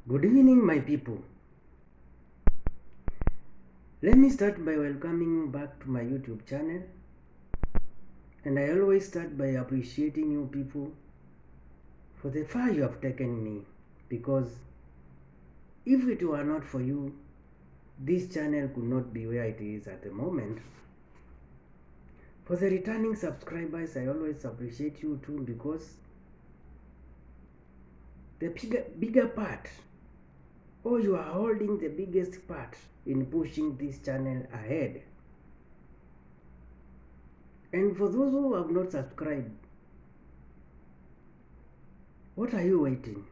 Good evening, my people. Let me start by welcoming you back to my YouTube channel. And I always start by appreciating you people for the far you have taken me. Because if it were not for you, this channel could not be where it is at the moment. For the returning subscribers, I always appreciate you too, because the bigger part, or you are holding the biggest part in pushing this channel ahead. And for those who have not subscribed, what are you waiting?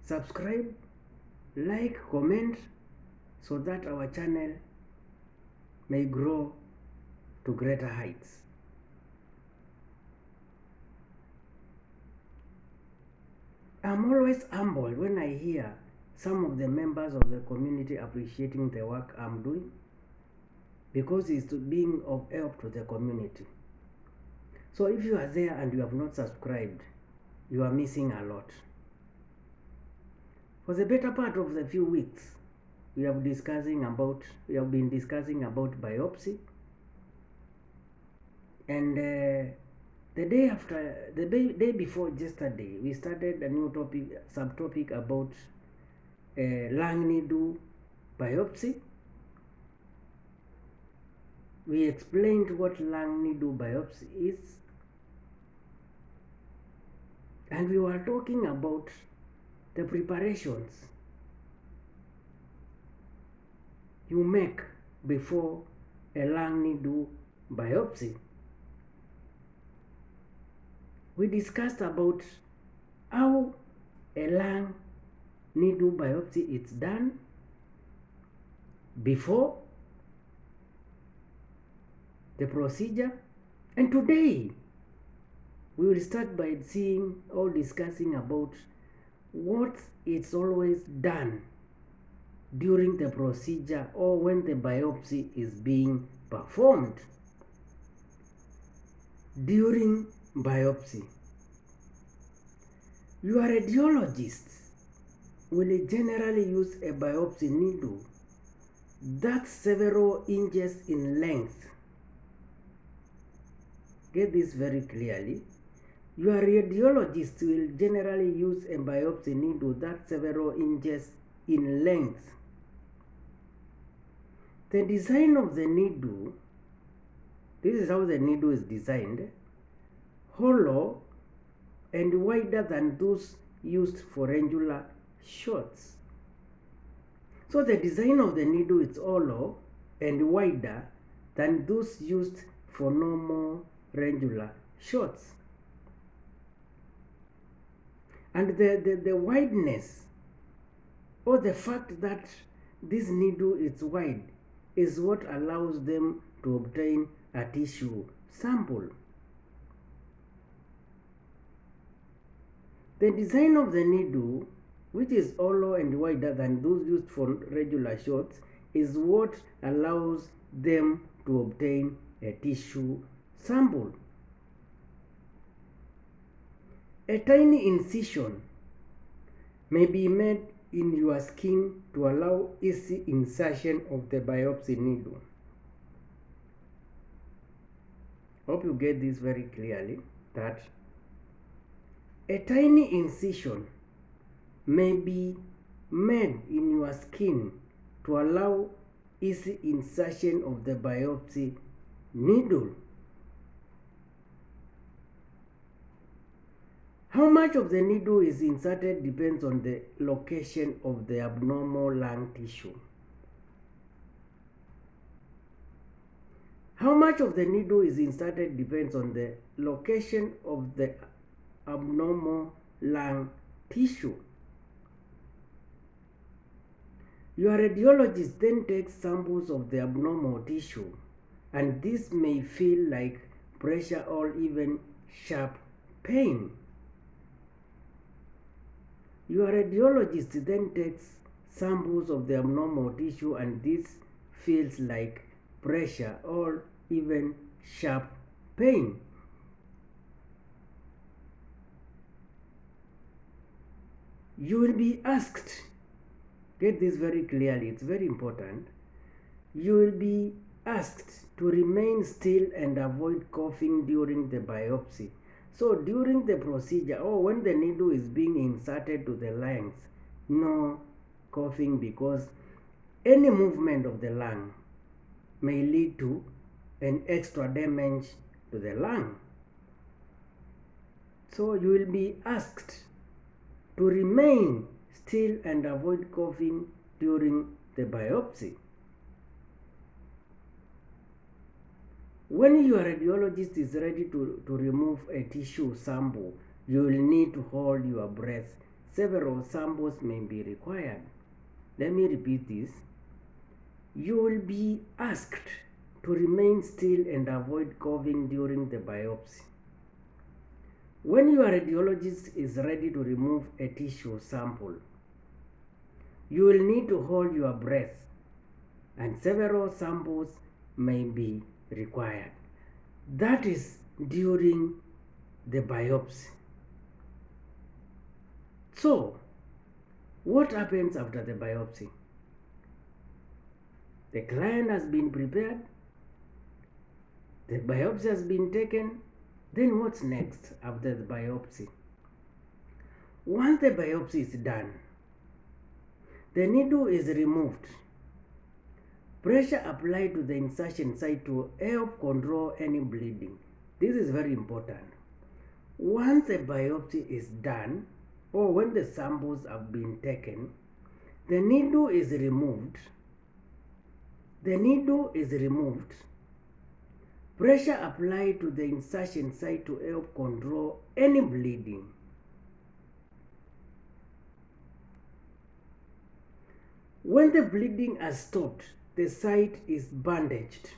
Subscribe, like, comment, so that our channel may grow to greater heights. I'm always humbled when I hear some of the members of the community appreciating the work I'm doing, because it's being of help to the community. So if you are there and you have not subscribed, you are missing a lot. For the better part of the few weeks, we have been discussing about biopsy, and the day before yesterday, we started a new subtopic about lung needle biopsy. We explained what lung needle biopsy is, and we were talking about the preparations you make before a lung needle biopsy. We discussed about how a lung needle biopsy is done before the procedure, and today we will start by discussing about what is always done during the procedure or when the biopsy is being performed. During biopsy, your radiologist will generally use a biopsy needle that's several inches in length. Get this very clearly. Your radiologist will generally use a biopsy needle that's several inches in length. The design of the needle, this is how the needle is designed: hollow and wider than those used for regular shots. So the design of the needle is hollow and wider than those used for normal regular shots. And the wideness, or the fact that this needle is wide, is what allows them to obtain a tissue sample. The design of the needle, which is hollow and wider than those used for regular shots, is what allows them to obtain a tissue sample. A tiny incision may be made in your skin to allow easy insertion of the biopsy needle. Hope you get this very clearly, that a tiny incision may be made in your skin to allow easy insertion of the biopsy needle. How much of the needle is inserted depends on the location of the abnormal lung tissue. How much of the needle is inserted depends on the location of the abnormal lung tissue. Your radiologist then takes samples of the abnormal tissue, and this may feel like pressure or even sharp pain. Your radiologist then takes samples of the abnormal tissue, and this feels like pressure or even sharp pain. You will be asked, get this very clearly, it's very important. You will be asked to remain still and avoid coughing during the biopsy. So during the procedure or when the needle is being inserted to the lungs, no coughing, because any movement of the lung may lead to an extra damage to the lung. So you will be asked to remain still and avoid coughing during the biopsy. When your radiologist is ready to remove a tissue sample, you will need to hold your breath. Several samples may be required. Let me repeat this. You will be asked to remain still and avoid coughing during the biopsy. When your radiologist is ready to remove a tissue sample, you will need to hold your breath, and several samples may be required. That is during the biopsy. So, what happens after the biopsy? The client has been prepared, the biopsy has been taken. Then what's next after the biopsy? Once the biopsy is done, the needle is removed. Pressure applied to the insertion site to help control any bleeding. This is very important. Once the biopsy is done, or when the samples have been taken, the needle is removed. The needle is removed. Pressure applied to the insertion site to help control any bleeding. When the bleeding has stopped, the site is bandaged.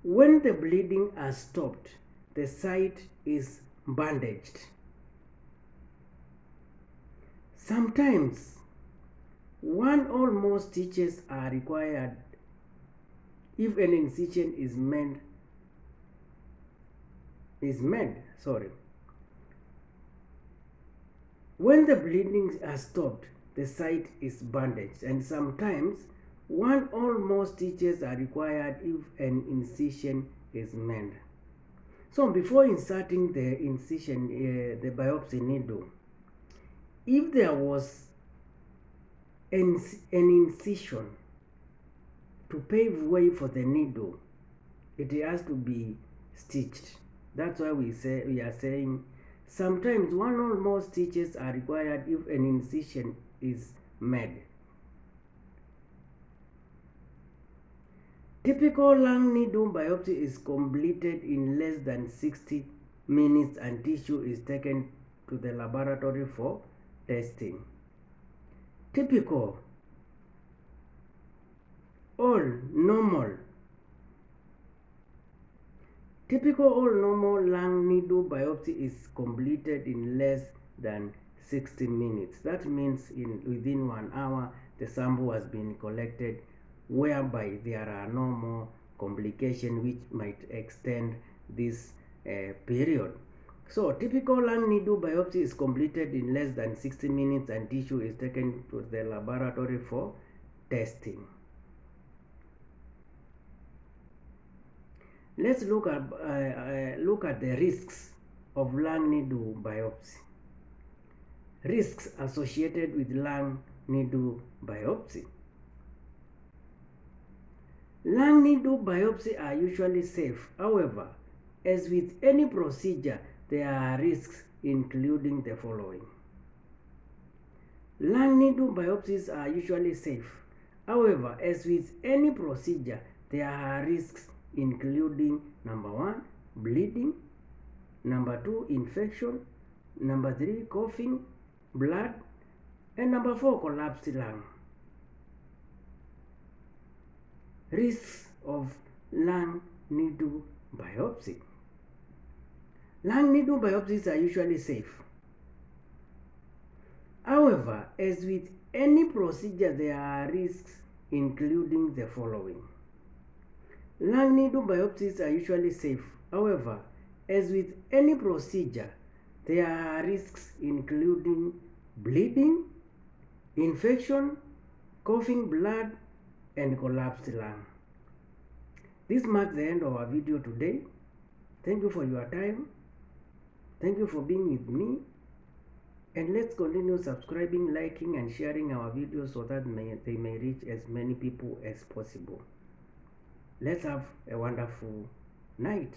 When the bleeding has stopped, the site is bandaged. Sometimes one or more stitches are required if an incision is made. When the bleeding has stopped, the site is bandaged, and sometimes one or more stitches are required if an incision is made. So before inserting the incision, the biopsy needle, if there was an incision to pave way for the needle, it has to be stitched. That's why we are saying sometimes one or more stitches are required if an incision is made. Typical lung needle biopsy is completed in less than 60 minutes and tissue is taken to the laboratory for testing. Typical all normal lung needle biopsy is completed in less than 60 minutes. That means within 1 hour the sample has been collected, whereby there are no more complications which might extend this period. So typical lung needle biopsy is completed in less than 60 minutes and tissue is taken to the laboratory for testing. Let's look at the risks of lung needle biopsy. Risks associated with lung needle biopsy. Lung needle biopsy are usually safe. However, as with any procedure, there are risks including the following. Lung needle biopsies are usually safe. However, as with any procedure, there are risks including number 1, bleeding, number 2, infection, number 3, coughing, blood, and number 4, collapsed lung. Risks of lung needle biopsy. Lung needle biopsies are usually safe. However, as with any procedure, there are risks including the following. Lung needle biopsies are usually safe. However, as with any procedure, there are risks including bleeding, infection, coughing blood, and collapsed lung. This marks the end of our video today. Thank you for your time. Thank you for being with me. And let's continue subscribing, liking, and sharing our videos so that they may reach as many people as possible. Let's have a wonderful night.